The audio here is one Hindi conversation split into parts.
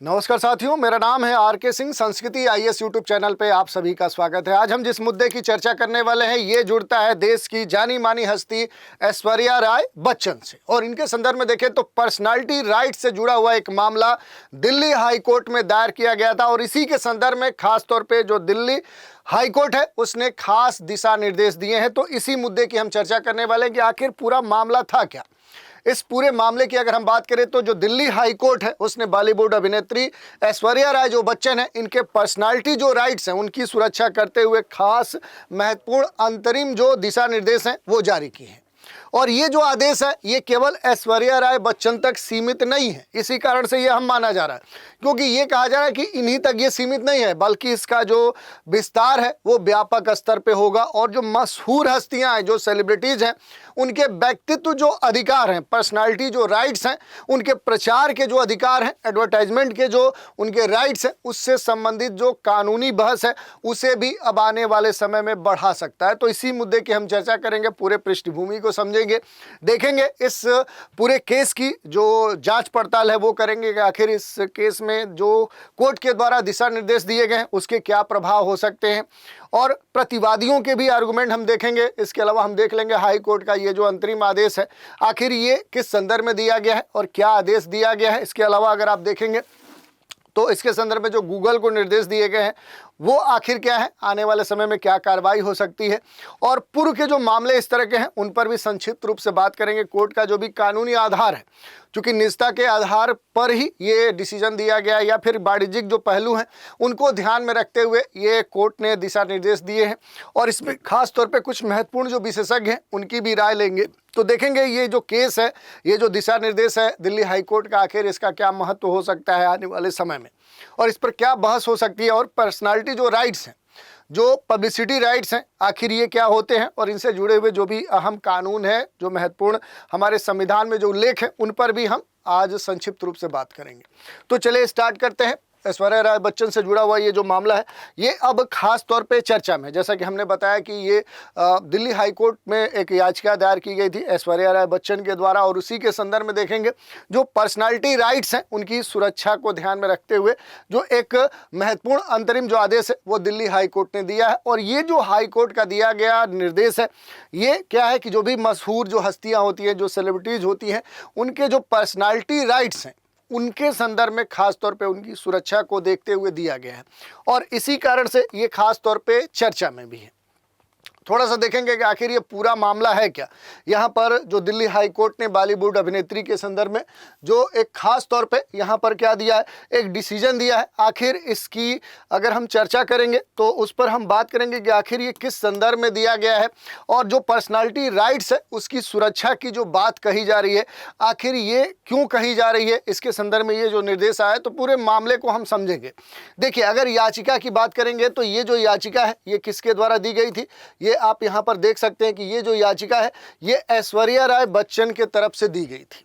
नमस्कार साथियों, मेरा नाम है आर.के. सिंह। संस्कृति आईएएस यूट्यूब चैनल पे आप सभी का स्वागत है। आज हम जिस मुद्दे की चर्चा करने वाले हैं ये जुड़ता है देश की जानी मानी हस्ती ऐश्वर्या राय बच्चन से, और इनके संदर्भ में देखें तो पर्सनालिटी राइट से जुड़ा हुआ एक मामला दिल्ली हाई कोर्ट में दायर किया गया था, और इसी के संदर्भ में खास तौर पर जो दिल्ली हाई कोर्ट है उसने खास दिशा निर्देश दिए हैं। तो इसी मुद्दे की हम चर्चा करने वाले हैं कि आखिर पूरा मामला था क्या। इस पूरे मामले की अगर हम बात करें तो जो दिल्ली हाई कोर्ट है उसने बॉलीवुड अभिनेत्री ऐश्वर्या राय जो बच्चन है इनके पर्सनालिटी जो राइट्स हैं उनकी सुरक्षा करते हुए खास महत्वपूर्ण अंतरिम जो दिशा निर्देश हैं वो जारी किए हैं। और ये जो आदेश है ये केवल ऐश्वर्या राय बच्चन तक सीमित नहीं है। इसी कारण से ये हम माना जा रहा है, क्योंकि ये कहा जा रहा है कि इन्हीं तक ये सीमित नहीं है, बल्कि इसका जो विस्तार है वो व्यापक स्तर पे होगा। और जो मशहूर हस्तियां हैं, जो सेलिब्रिटीज हैं, उनके व्यक्तित्व जो अधिकार हैं, पर्सनालिटी जो राइट्स हैं, उनके प्रचार के जो अधिकार हैं, एडवर्टाइजमेंट के जो उनके राइट्स हैं, उससे संबंधित जो कानूनी बहस है उसे भी अब आने वाले समय में बढ़ा सकता है। तो इसी मुद्दे की हम चर्चा करेंगे, पूरे पृष्ठभूमि को समझेंगे, देखेंगे इस पूरे केस की जो जांच पड़ताल है वो करेंगे कि आखिर इस केस में जो कोर्ट के द्वारा दिशा निर्देश दिए गए हैं उसके क्या प्रभाव हो सकते हैं, और प्रतिवादियों के भी आर्गुमेंट हम देखेंगे। इसके अलावा हम देख लेंगे हाई कोर्ट का ये जो अंतरिम आदेश है आखिर ये किस संदर्भ में दिया गया है और क्या आदेश दिया गया है। इसके अलावा अगर आप देखेंगे तो इसके संदर्भ में जो गूगल को निर्देश दिए गए हैं वो आखिर क्या है, आने वाले समय में क्या कार्रवाई हो सकती है, और पूर्व के जो मामले इस तरह के हैं उन पर भी संक्षिप्त रूप से बात करेंगे। कोर्ट का जो भी कानूनी आधार है, चूंकि निजता के आधार पर ही ये डिसीजन दिया गया या फिर वाणिज्यिक जो पहलू हैं उनको ध्यान में रखते हुए ये कोर्ट ने दिशा निर्देश दिए हैं, और इसमें खास तौर पे कुछ महत्वपूर्ण जो विशेषज्ञ हैं उनकी भी राय लेंगे। तो देखेंगे ये जो केस है, ये जो दिशा निर्देश है दिल्ली हाई कोर्ट का, आखिर इसका क्या महत्व हो सकता है आने वाले समय में, और इस पर क्या बहस हो सकती है, और पर्सनालिटी जो राइट्स हैं, जो पब्लिसिटी राइट्स हैं, आखिर ये क्या होते हैं, और इनसे जुड़े हुए जो भी अहम कानून है, जो महत्वपूर्ण हमारे संविधान में जो उल्लेख है, उन पर भी हम आज संक्षिप्त रूप से बात करेंगे। तो चलिए स्टार्ट करते हैं। ऐश्वर्या राय बच्चन से जुड़ा हुआ ये जो मामला है ये अब खास तौर पे चर्चा में, जैसा कि हमने बताया कि ये दिल्ली हाई कोर्ट में एक याचिका दायर की गई थी ऐश्वर्या राय बच्चन के द्वारा, और उसी के संदर्भ में देखेंगे जो पर्सनालिटी राइट्स हैं उनकी सुरक्षा को ध्यान में रखते हुए जो एक महत्वपूर्ण अंतरिम जो आदेश है वो दिल्ली हाई कोर्ट ने दिया है। और ये जो हाई कोर्ट का दिया गया निर्देश है ये क्या है कि जो भी मशहूर जो हस्तियाँ होती हैं, जो सेलिब्रिटीज़ होती हैं, उनके जो पर्सनालिटी राइट्स हैं उनके संदर्भ में खास तौर पे उनकी सुरक्षा को देखते हुए दिया गया है, और इसी कारण से ये खास तौर पे चर्चा में भी है। थोड़ा सा देखेंगे कि आखिर ये पूरा मामला है क्या। यहाँ पर जो दिल्ली हाई कोर्ट ने बॉलीवुड अभिनेत्री के संदर्भ में जो एक खास तौर पे यहाँ पर क्या दिया है, एक डिसीजन दिया है। आखिर इसकी अगर हम चर्चा करेंगे तो उस पर हम बात करेंगे कि आखिर ये किस संदर्भ में दिया गया है, और जो पर्सनालिटी राइट्स है उसकी सुरक्षा की जो बात कही जा रही है आखिर ये क्यों कही जा रही है, इसके संदर्भ में ये जो निर्देश आया है तो पूरे मामले को हम समझेंगे। देखिए, अगर याचिका की बात करेंगे तो ये जो याचिका है ये किसके द्वारा दी गई थी, ये आप यहां पर देख सकते हैं कि ये जो याचिका है ये ऐश्वर्या राय बच्चन के तरफ से दी गई थी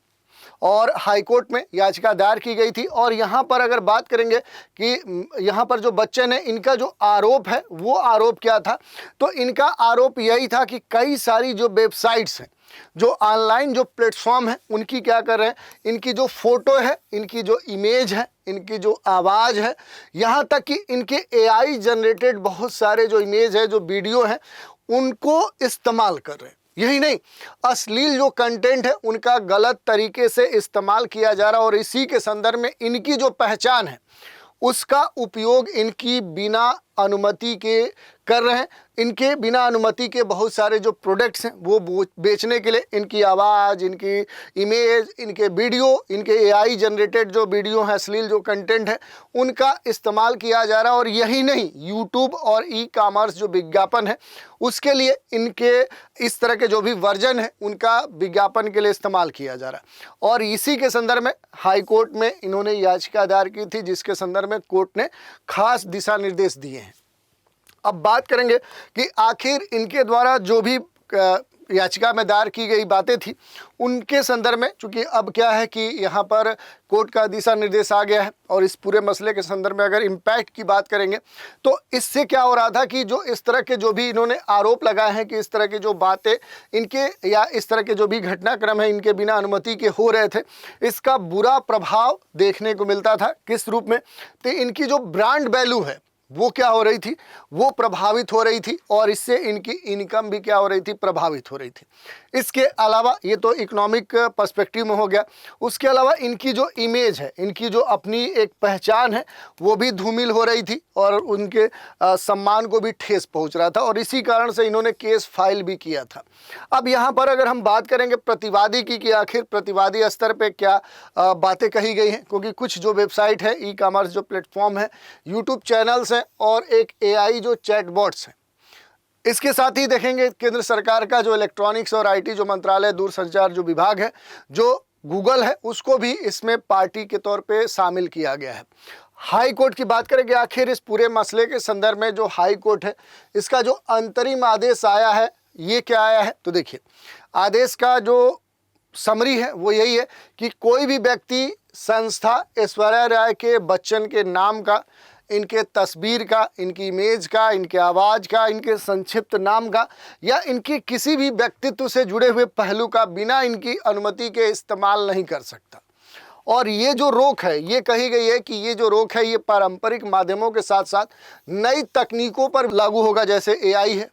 और हाई कोर्ट में याचिका दायर की गई थी। और यहाँ पर अगर बात करेंगे कि यहाँ पर जो बच्चन है इनका जो आरोप है वो आरोप क्या था, तो इनका आरोप यही था कि कई सारी जो वेबसाइट्स हैं, जो ऑनलाइन जो प्लेटफॉर्म है, उनकी क्या कर रहे हैं, इनकी जो फोटो है, इनकी जो इमेज है, इनकी जो आवाज़ है, यहाँ तक कि इनके एआई जनरेटेड बहुत सारे जो इमेज है, जो वीडियो हैं, उनको इस्तेमाल कर रहे हैं। यही नहीं, अश्लील जो कंटेंट है उनका गलत तरीके से इस्तेमाल किया जा रहा है, और इसी के संदर्भ में इनकी जो पहचान है उसका उपयोग इनकी बिना अनुमति के कर रहे हैं। इनके बिना अनुमति के बहुत सारे जो प्रोडक्ट्स हैं वो बेचने के लिए इनकी आवाज़, इनकी इमेज, इनके वीडियो, इनके एआई जनरेटेड जो वीडियो हैं, अश्लील जो कंटेंट है, उनका इस्तेमाल किया जा रहा है। और यही नहीं, यूट्यूब और ई कॉमर्स जो विज्ञापन है उसके लिए इनके इस तरह के जो भी वर्जन है उनका विज्ञापन के लिए इस्तेमाल किया जा रहा है। और इसी के संदर्भ में हाई कोर्ट में इन्होंने याचिका दायर की थी, जिसके संदर्भ में कोर्ट ने खास दिशा निर्देश दिए हैं। अब बात करेंगे कि आखिर इनके द्वारा जो भी याचिका में दायर की गई बातें थी उनके संदर्भ में, चूँकि अब क्या है कि यहाँ पर कोर्ट का दिशा निर्देश आ गया है और इस पूरे मसले के संदर्भ में अगर इम्पैक्ट की बात करेंगे तो इससे क्या हो रहा था कि जो इस तरह के जो भी इन्होंने आरोप लगाए हैं कि इस तरह की जो बातें इनके या इस तरह के जो भी घटनाक्रम है इनके बिना अनुमति के हो रहे थे, इसका बुरा प्रभाव देखने को मिलता था। किस रूप में? तो इनकी जो ब्रांड वैल्यू है वो क्या हो रही थी, वो प्रभावित हो रही थी और इससे इनकी इनकम भी क्या हो रही थी, प्रभावित हो रही थी। इसके अलावा ये तो इकोनॉमिक पर्सपेक्टिव में हो गया, उसके अलावा इनकी जो इमेज है, इनकी जो अपनी एक पहचान है वो भी धूमिल हो रही थी और उनके सम्मान को भी ठेस पहुंच रहा था और इसी कारण से इन्होंने केस फाइल भी किया था। अब यहाँ पर अगर हम बात करेंगे प्रतिवादी की कि आखिर प्रतिवादी स्तर पे क्या बातें कही गई हैं, क्योंकि कुछ जो वेबसाइट है, ई कॉमर्स जो प्लेटफॉर्म है, यूट्यूब चैनल्स हैं और एक एआई जो चैटबॉट्स हैं, इसके साथ ही देखेंगे केंद्र सरकार का जो इलेक्ट्रॉनिक्स और आईटी जो मंत्रालय दूरसंचार जो विभाग है, जो गूगल है, उसको भी इसमें पार्टी के तौर पे शामिल किया गया है। हाई कोर्ट की बात करेंगे, आखिर इस पूरे मसले के संदर्भ में जो हाई कोर्ट है इसका जो अंतरिम आदेश आया है ये क्या आया है, तो देखिए आदेश का जो समरी है वो यही है कि कोई भी व्यक्ति संस्था ऐश्वर्या राय के बच्चन के नाम का, इनके तस्वीर का, इनकी इमेज का, इनके आवाज़ का, इनके संक्षिप्त नाम का या इनकी किसी भी व्यक्तित्व से जुड़े हुए पहलू का बिना इनकी अनुमति के इस्तेमाल नहीं कर सकता। और ये जो रोक है ये कही गई है कि ये जो रोक है ये पारंपरिक माध्यमों के साथ साथ नई तकनीकों पर लागू होगा, जैसे एआई है,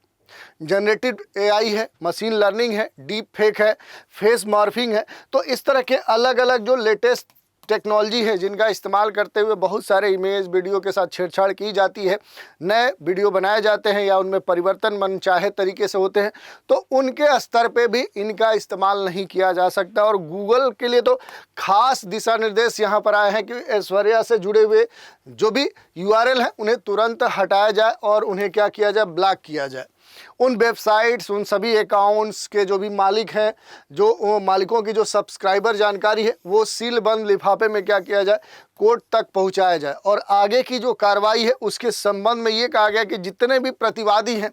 जनरेटिव एआई है, मशीन लर्निंग है, डीप फेक है, फेस मॉर्फिंग है। तो इस तरह के अलग अलग जो लेटेस्ट टेक्नोलॉजी है जिनका इस्तेमाल करते हुए बहुत सारे इमेज वीडियो के साथ छेड़छाड़ की जाती है, नए वीडियो बनाए जाते हैं या उनमें परिवर्तन मनचाहे तरीके से होते हैं, तो उनके स्तर पे भी इनका इस्तेमाल नहीं किया जा सकता। और गूगल के लिए तो खास दिशा निर्देश यहाँ पर आए हैं कि ऐश्वर्या से जुड़े हुए जो भी यूआरएल हैं उन्हें तुरंत हटाया जाए और उन्हें क्या किया जाए, ब्लॉक किया जाए। उन वेबसाइट्स, उन सभी अकाउंट्स के जो भी मालिक हैं, जो मालिकों की जो सब्सक्राइबर जानकारी है वो सील बंद लिफाफे में क्या किया जाए, कोर्ट तक पहुंचाया जाए। और आगे की जो कार्रवाई है उसके संबंध में ये कहा गया कि जितने भी प्रतिवादी हैं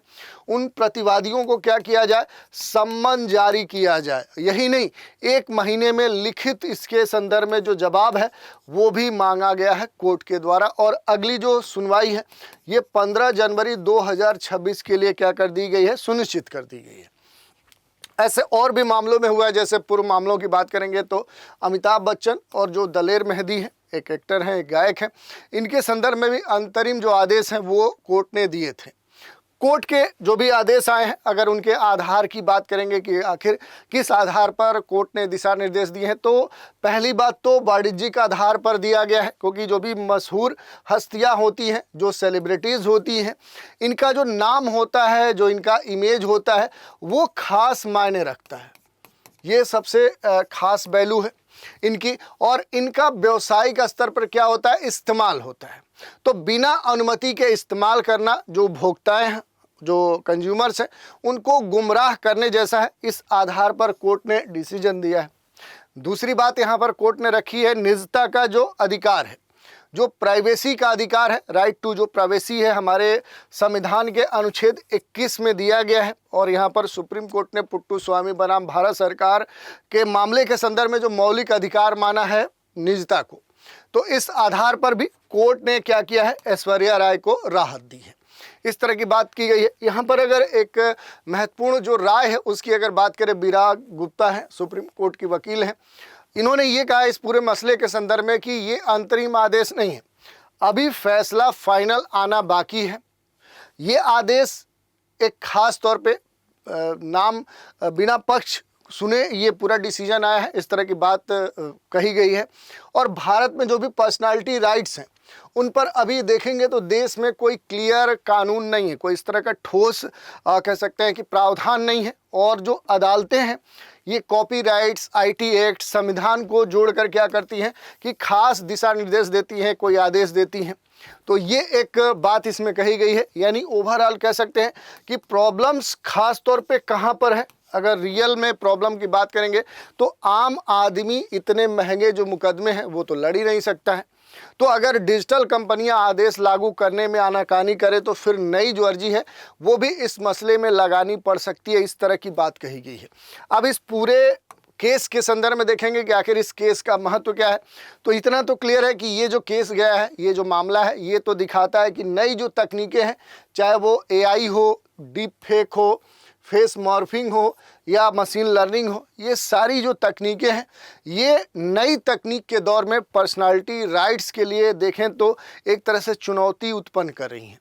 उन प्रतिवादियों को क्या किया जाए, सम्मन जारी किया जाए। यही नहीं, 1 महीने में लिखित इसके संदर्भ में जो जवाब है वो भी मांगा गया है कोर्ट के द्वारा। और अगली जो सुनवाई है ये 15 जनवरी 2026 के लिए क्या कर दी गई है, सुनिश्चित कर दी गई है। ऐसे और भी मामलों में हुआ है, जैसे पूर्व मामलों की बात करेंगे तो अमिताभ बच्चन और जो दलेर मेहंदी है, एक एक्टर हैं, एक गायक हैं, इनके संदर्भ में भी अंतरिम जो आदेश हैं वो कोर्ट ने दिए थे। कोर्ट के जो भी आदेश आए हैं, अगर उनके आधार की बात करेंगे कि आखिर किस आधार पर कोर्ट ने दिशा निर्देश दिए हैं, तो पहली बात तो वाणिज्यिक आधार पर दिया गया है, क्योंकि जो भी मशहूर हस्तियां होती हैं, जो सेलिब्रिटीज़ होती हैं, इनका जो नाम होता है, जो इनका इमेज होता है वो खास मायने रखता है। ये सबसे खास वैल्यू है इनकी, और इनका व्यावसायिक स्तर पर क्या होता है, इस्तेमाल होता है। तो बिना अनुमति के इस्तेमाल करना जो उपभोक्ताएं हैं, जो कंज्यूमर्स हैं, उनको गुमराह करने जैसा है। इस आधार पर कोर्ट ने डिसीजन दिया है। दूसरी बात यहाँ पर कोर्ट ने रखी है निजता का जो अधिकार है, जो प्राइवेसी का अधिकार है, राइट टू जो प्राइवेसी है, हमारे संविधान के अनुच्छेद 21 में दिया गया है। और यहाँ पर सुप्रीम कोर्ट ने पुट्टू स्वामी बनाम भारत सरकार के मामले के संदर्भ में जो मौलिक अधिकार माना है निजता को, तो इस आधार पर भी कोर्ट ने क्या किया है, ऐश्वर्या राय को राहत दी है। इस तरह की बात की गई है। यहाँ पर अगर एक महत्वपूर्ण जो राय है उसकी अगर बात करें, विराग गुप्ता है, सुप्रीम कोर्ट की वकील हैं, इन्होंने ये कहा इस पूरे मसले के संदर्भ में कि ये अंतरिम आदेश नहीं है, अभी फैसला फाइनल आना बाकी है। ये आदेश एक खास तौर पे नाम बिना पक्ष सुने ये पूरा डिसीजन आया है, इस तरह की बात कही गई है। और भारत में जो भी पर्सनालिटी राइट्स हैं उन पर अभी देखेंगे तो देश में कोई क्लियर कानून नहीं है, कोई इस तरह का ठोस कह सकते हैं कि प्रावधान नहीं है। और जो अदालतें हैं ये कॉपीराइट्स, आईटी एक्ट, संविधान को जोड़कर क्या करती हैं कि खास दिशा निर्देश देती हैं, कोई आदेश देती हैं। तो ये एक बात इसमें कही गई है। यानी ओवरऑल कह सकते हैं कि प्रॉब्लम्स खास तौर पे कहाँ पर है, अगर रियल में प्रॉब्लम की बात करेंगे तो आम आदमी इतने महंगे जो मुकदमे हैं वो तो लड़ ही नहीं सकता है। तो अगर डिजिटल कंपनियां आदेश लागू करने में आनाकानी करे तो फिर नई जो अर्जी है वो भी इस मसले में लगानी पड़ सकती है, इस तरह की बात कही गई है। अब इस पूरे केस के संदर्भ में देखेंगे कि आखिर इस केस का महत्व क्या है। तो इतना तो क्लियर है कि ये जो केस गया है, ये जो मामला है, ये तो दिखाता है कि नई जो तकनीकें हैं, चाहे वो एआई हो, डीप फेक हो, फेस मॉर्फिंग हो या मशीन लर्निंग हो, ये सारी जो तकनीकें हैं ये नई तकनीक के दौर में पर्सनालिटी राइट्स के लिए देखें तो एक तरह से चुनौती उत्पन्न कर रही हैं।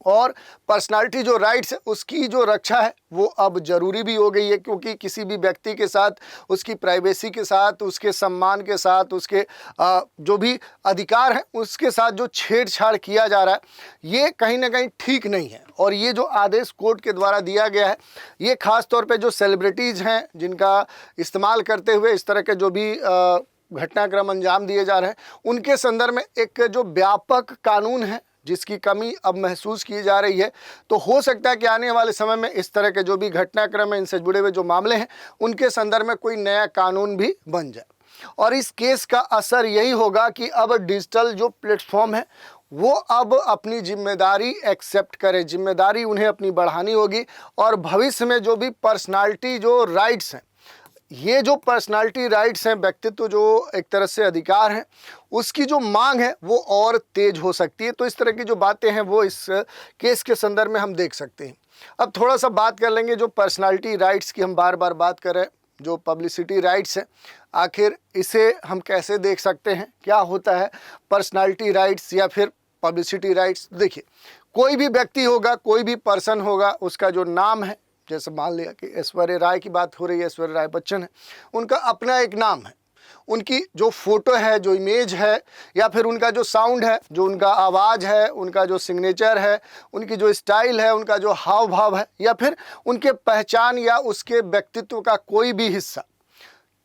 और पर्सनालिटी जो राइट्स है उसकी जो रक्षा है वो अब ज़रूरी भी हो गई है, क्योंकि किसी भी व्यक्ति के साथ, उसकी प्राइवेसी के साथ, उसके सम्मान के साथ, उसके जो भी अधिकार हैं उसके साथ जो छेड़छाड़ किया जा रहा है ये कहीं ना कहीं ठीक नहीं है। और ये जो आदेश कोर्ट के द्वारा दिया गया है ये ख़ास तौर पे जो सेलिब्रिटीज़ हैं जिनका इस्तेमाल करते हुए इस तरह के जो भी घटनाक्रम अंजाम दिए जा रहे हैं उनके संदर्भ में एक जो व्यापक कानून है जिसकी कमी अब महसूस की जा रही है। तो हो सकता है कि आने वाले समय में इस तरह के जो भी घटनाक्रम है, इनसे जुड़े हुए जो मामले हैं उनके संदर्भ में कोई नया कानून भी बन जाए। और इस केस का असर यही होगा कि अब डिजिटल जो प्लेटफॉर्म है वो अब अपनी जिम्मेदारी एक्सेप्ट करें, जिम्मेदारी उन्हें अपनी बढ़ानी होगी। और भविष्य में जो भी पर्सनालिटी जो राइट्स हैं, ये जो पर्सनालिटी राइट्स हैं, व्यक्तित्व जो एक तरह से अधिकार हैं, उसकी जो मांग है वो और तेज हो सकती है। तो इस तरह की जो बातें हैं वो इस केस के संदर्भ में हम देख सकते हैं। अब थोड़ा सा बात कर लेंगे जो पर्सनालिटी राइट्स की हम बार बार बात कर रहे हैं, जो पब्लिसिटी राइट्स है, आखिर इसे हम कैसे देख सकते हैं, क्या होता है पर्सनालिटी राइट्स या फिर पब्लिसिटी राइट्स। देखिए, कोई भी व्यक्ति होगा, कोई भी पर्सन होगा, उसका जो नाम है, जैसे मान लिया कि ऐश्वर्या राय की बात हो रही है, ऐश्वर्या राय बच्चन है, उनका अपना एक नाम है, उनकी जो फोटो है, जो इमेज है, या फिर उनका जो साउंड है, जो उनका आवाज़ है, उनका जो सिग्नेचर है, उनकी जो स्टाइल है, उनका जो हाव भाव है, या फिर उनके पहचान या उसके व्यक्तित्व का कोई भी हिस्सा,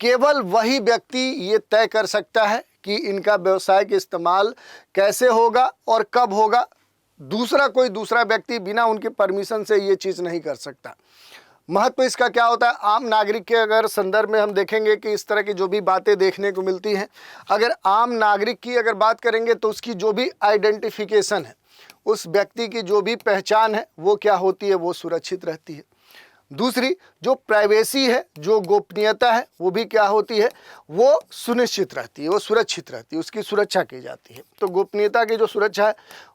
केवल वही व्यक्ति ये तय कर सकता है कि इनका व्यवसायिक इस्तेमाल कैसे होगा और कब होगा। कोई दूसरा व्यक्ति बिना उनके परमिशन से ये चीज़ नहीं कर सकता। महत्व इसका क्या होता है, आम नागरिक के अगर संदर्भ में हम देखेंगे कि इस तरह की जो भी बातें देखने को मिलती हैं, अगर आम नागरिक की अगर बात करेंगे तो उसकी जो भी आइडेंटिफिकेशन है, उस व्यक्ति की जो भी पहचान है वो क्या होती है, वो सुरक्षित रहती है। दूसरी जो प्राइवेसी है, जो गोपनीयता है, वो भी क्या होती है, वो सुनिश्चित रहती है, वो सुरक्षित रहती है, उसकी सुरक्षा की जाती है। तो गोपनीयता की जो सुरक्षा है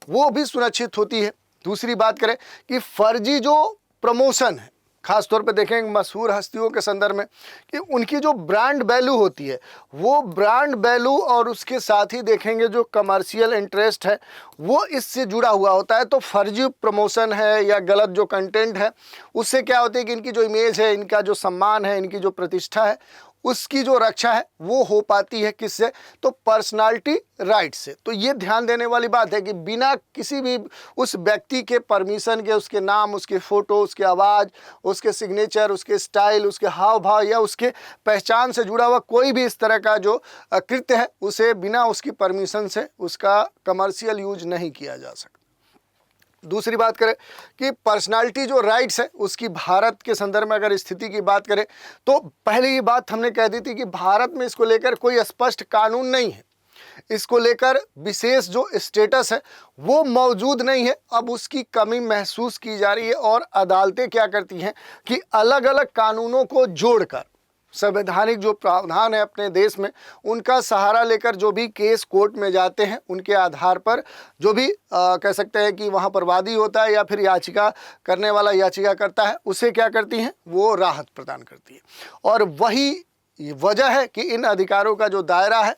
वो भी सुनिश्चित होती है। दूसरी बात करें कि फर्जी जो प्रमोशन है, खास तौर पे देखेंगे मशहूर हस्तियों के संदर्भ में, कि उनकी जो ब्रांड वैल्यू होती है वो ब्रांड वैल्यू और उसके साथ ही देखेंगे जो कमर्शियल इंटरेस्ट है वो इससे जुड़ा हुआ होता है। तो फर्जी प्रमोशन है या गलत जो कंटेंट है उससे क्या होता है कि इनकी जो इमेज है, इनका जो सम्मान है, इनकी जो प्रतिष्ठा है, उसकी जो रक्षा है वो हो पाती है किससे, तो पर्सनालिटी राइट से। तो ये ध्यान देने वाली बात है कि बिना किसी भी उस व्यक्ति के परमिशन के, उसके नाम, उसके फ़ोटो, उसके आवाज़, उसके सिग्नेचर, उसके स्टाइल, उसके हाव भाव या उसके पहचान से जुड़ा हुआ कोई भी इस तरह का जो कृत्य है उसे बिना उसकी परमिशन से उसका कमर्शियल यूज नहीं किया जा सकता। दूसरी बात करें कि पर्सनालिटी जो राइट्स है उसकी भारत के संदर्भ में अगर स्थिति की बात करें तो पहले ही बात हमने कह दी थी कि भारत में इसको लेकर कोई स्पष्ट कानून नहीं है, इसको लेकर विशेष जो स्टेटस है वो मौजूद नहीं है। अब उसकी कमी महसूस की जा रही है और अदालतें क्या करती हैं कि अलग अलग कानूनों को जोड़कर, संवैधानिक जो प्रावधान है अपने देश में, उनका सहारा लेकर जो भी केस कोर्ट में जाते हैं उनके आधार पर जो भी कह सकते हैं कि वहाँ पर वादी होता है या फिर याचिका करने वाला याचिका करता है, उसे क्या करती हैं, वो राहत प्रदान करती है। और वही वजह है कि इन अधिकारों का जो दायरा है,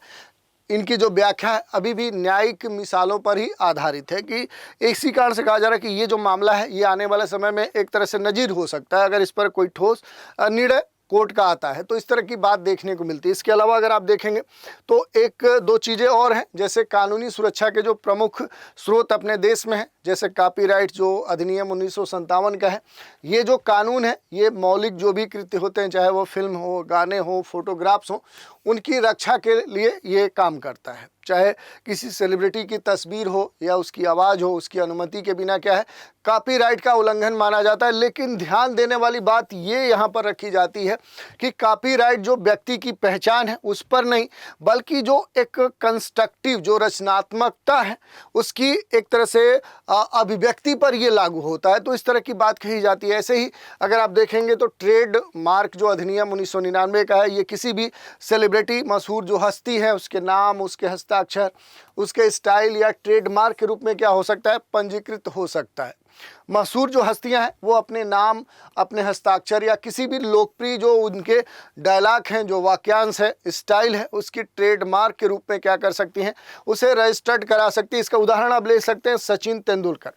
इनकी जो व्याख्या है अभी भी न्यायिक मिसालों पर ही आधारित है। कि इसी कारण से कहा जा रहा है कि ये जो मामला है ये आने वाले समय में एक तरह से नजीर हो सकता है अगर इस पर कोई ठोस निर्णय कोर्ट का आता है। तो इस तरह की बात देखने को मिलती है। इसके अलावा अगर आप देखेंगे तो एक दो चीज़ें और हैं, जैसे कानूनी सुरक्षा के जो प्रमुख स्रोत अपने देश में हैं, जैसे कॉपीराइट जो अधिनियम 1957 का है, ये जो कानून है ये मौलिक जो भी कृत्य होते हैं, चाहे वो फिल्म हो, गाने हो, फोटोग्राफ्स हो, उनकी रक्षा के लिए ये काम करता है। चाहे किसी सेलिब्रिटी की तस्वीर हो या उसकी आवाज़ हो, उसकी अनुमति के बिना क्या है कॉपीराइट का उल्लंघन माना जाता है। लेकिन ध्यान देने वाली बात ये यहाँ पर रखी जाती है कि कॉपीराइट जो व्यक्ति की पहचान है उस पर नहीं, बल्कि जो एक कंस्ट्रक्टिव जो रचनात्मकता है उसकी एक तरह से अभिव्यक्ति पर ये लागू होता है। तो इस तरह की बात कही जाती है। ऐसे ही अगर आप देखेंगे तो ट्रेड मार्क जो अधिनियम 1999 का है, ये किसी भी सेलिब्रिटी मशहूर जो हस्ती है उसके नाम, उसके हस्ताक्षर, उसके स्टाइल या ट्रेडमार्क के रूप में क्या हो सकता है, पंजीकृत हो सकता है। मशहूर जो हस्तियां हैं वो अपने नाम, अपने हस्ताक्षर या किसी भी लोकप्रिय जो उनके डायलॉग हैं, जो वाक्यांश है, स्टाइल है, उसकी ट्रेडमार्क के रूप में क्या कर सकती हैं, उसे रजिस्टर्ड करा सकती है। इसका उदाहरण आप ले सकते हैं सचिन तेंदुलकर,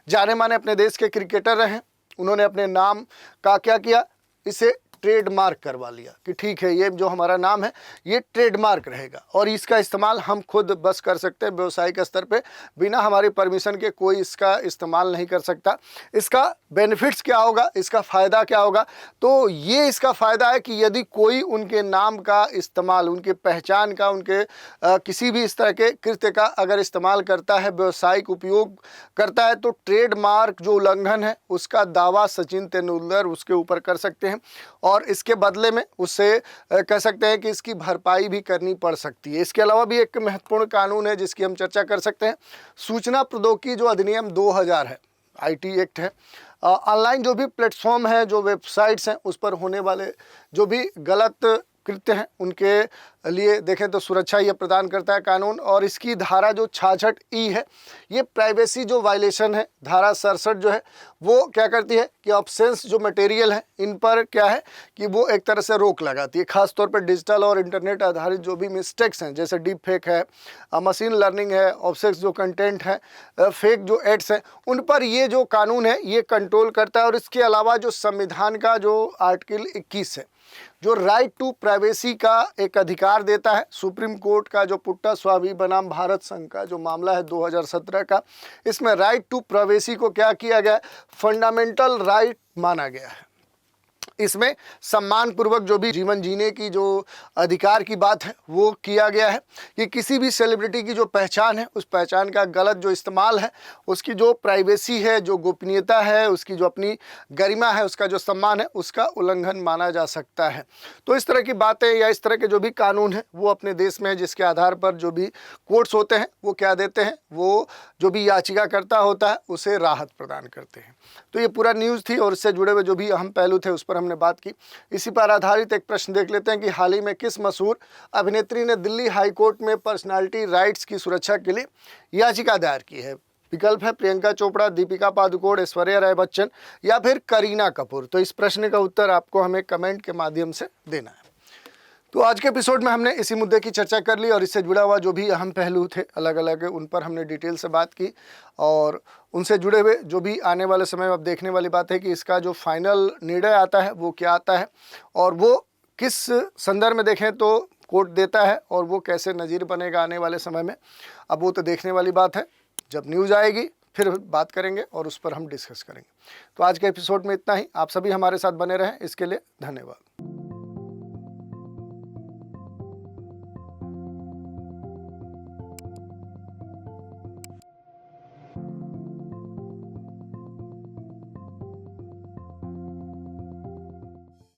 जाने माने अपने देश के क्रिकेटर रहे। उन्होंने अपने नाम का क्या किया, इसे ट्रेडमार्क करवा लिया कि ठीक है ये जो हमारा नाम है ये ट्रेडमार्क रहेगा और इसका इस्तेमाल हम खुद बस कर सकते हैं व्यावसायिक स्तर पे, बिना हमारी परमिशन के कोई इसका इस्तेमाल नहीं कर सकता। इसका बेनिफिट्स क्या होगा, इसका फ़ायदा क्या होगा, तो ये इसका फ़ायदा है कि यदि कोई उनके नाम का इस्तेमाल, उनके पहचान का, उनके किसी भी इस तरह के कृत्य का अगर इस्तेमाल करता है, व्यावसायिक उपयोग करता है, तो ट्रेडमार्क जो उल्लंघन है उसका दावा सचिन तेंदुलकर उसके ऊपर कर सकते हैं और इसके बदले में उससे कह सकते हैं कि इसकी भरपाई भी करनी पड़ सकती है। इसके अलावा भी एक महत्वपूर्ण कानून है जिसकी हम चर्चा कर सकते हैं, सूचना प्रौद्योगिकी जो अधिनियम 2000 है, आईटी एक्ट है। ऑनलाइन जो भी प्लेटफॉर्म है, जो वेबसाइट्स हैं, उस पर होने वाले जो भी गलत कृत्य हैं उनके लिए देखें तो सुरक्षा ये प्रदान करता है कानून। और इसकी धारा जो 66E है, ये प्राइवेसी जो वायलेशन है, धारा 67 जो है वो क्या करती है कि ऑप्शंस जो मटेरियल है इन पर क्या है कि वो एक तरह से रोक लगाती है, खासतौर पर डिजिटल और इंटरनेट आधारित जो भी मिस्टेक्स हैं, जैसे डीप फेक है, मशीन लर्निंग है, ऑब्सेक्स जो कंटेंट है, फेक जो एड्स हैं, उन पर ये जो कानून है ये कंट्रोल करता है। और इसके अलावा जो संविधान का जो आर्टिकल 21 है, जो राइट टू प्राइवेसी का एक अधिकार देता है, सुप्रीम कोर्ट का जो पुट्टा स्वामी बनाम भारत संघ का जो मामला है 2017 का, इसमें राइट टू प्राइवेसी को क्या किया गया है, फंडामेंटल राइट माना गया है। इसमें सम्मानपूर्वक जो भी जीवन जीने की जो अधिकार की बात है वो किया गया है कि किसी भी सेलिब्रिटी की जो पहचान है उस पहचान का गलत जो इस्तेमाल है, उसकी जो प्राइवेसी है, जो गोपनीयता है, उसकी जो अपनी गरिमा है, उसका जो सम्मान है, उसका उल्लंघन माना जा सकता है। तो इस तरह की बातें या इस तरह के जो भी कानून है वो अपने देश में, जिसके आधार पर जो भी कोर्ट्स होते हैं वो क्या देते हैं, वो जो भी याचिकाकर्ता होता है उसे राहत प्रदान करते हैं। तो ये पूरा न्यूज़ थी और इससे जुड़े हुए जो भी अहम पहलू थे उस पर हमने बात की। इसी पर आधारित एक प्रश्न देख लेते हैं कि हाल ही में किस मशहूर अभिनेत्री ने दिल्ली हाई कोर्ट में पर्सनालिटी राइट्स की सुरक्षा के लिए याचिका दायर की है। विकल्प है प्रियंका चोपड़ा, दीपिका पादुकोण, ऐश्वर्या राय बच्चन या फिर करीना कपूर। तो इस प्रश्न का उत्तर आपको हमें कमेंट के माध्यम से देना है। तो आज के एपिसोड में हमने इसी मुद्दे की चर्चा कर ली और इससे जुड़ा हुआ जो भी अहम पहलू थे अलग अलग उन पर हमने डिटेल से बात की और उनसे जुड़े हुए जो भी आने वाले समय में अब देखने वाली बात है कि इसका जो फाइनल निर्णय आता है वो क्या आता है और वो किस संदर्भ में देखें तो कोर्ट देता है और वो कैसे नज़ीर बनेगा आने वाले समय में, अब वो तो देखने वाली बात है। जब न्यूज़ आएगी फिर बात करेंगे और उस पर हम डिस्कस करेंगे। तो आज के एपिसोड में इतना ही। आप सभी हमारे साथ बने रहें, इसके लिए धन्यवाद।